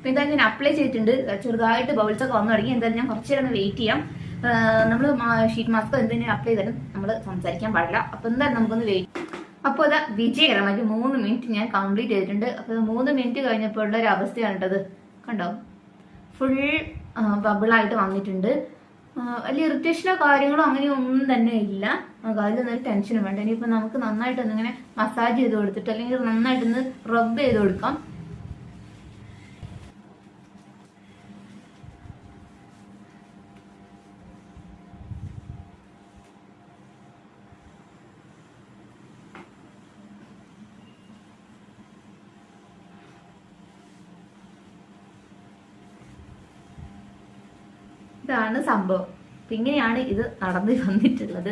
അപ്പൊ എന്തായാലും ഞാൻ അപ്ലൈ ചെയ്തിട്ടുണ്ട്. ചെറുതായിട്ട് ബബിൾസ് ഒക്കെ വന്നു തുടങ്ങി. എന്തായാലും ഞാൻ കുറച്ചു നേരം വെയിറ്റ് ചെയ്യാം. നമ്മൾ ഷീറ്റ് മാസ്ക് എന്തെങ്കിലും അപ്ലൈ ചെയ്താലും നമ്മൾ സംസാരിക്കാൻ പാടില്ല. അപ്പൊ എന്തായാലും നമുക്കൊന്ന് വെയിറ്റ്. അപ്പോൾ അതാ വിജയകരമായിട്ട് 3 മിനിറ്റ് ഞാൻ കംപ്ലീറ്റ് ചെയ്തിട്ടുണ്ട്. അപ്പോൾ 3 മിനിറ്റ് കഴിഞ്ഞപ്പോൾ ഉള്ള ഒരു അവസ്ഥയാണ് കേട്ടത്. കണ്ടോ, ഫുൾ ബബിളായിട്ട് വന്നിട്ടുണ്ട്. വലിയ ഇറിറ്റേഷനോ കാര്യങ്ങളോ അങ്ങനെയോ ഒന്നും തന്നെ ഇല്ല. അതിലൊന്നും ഒരു ടെൻഷനും വേണ്ട. ഇനിയിപ്പോൾ നമുക്ക് നന്നായിട്ടൊന്ന് ഇങ്ങനെ മസാജ് ചെയ്ത് കൊടുത്തിട്ട് അല്ലെങ്കിൽ നന്നായിട്ടൊന്ന് റബ്ബ് ചെയ്ത് കൊടുക്കാം. ഇതാണ് സംഭവം. ഇങ്ങനെയാണ് ഇത് നടന്നു വന്നിട്ടുള്ളത്.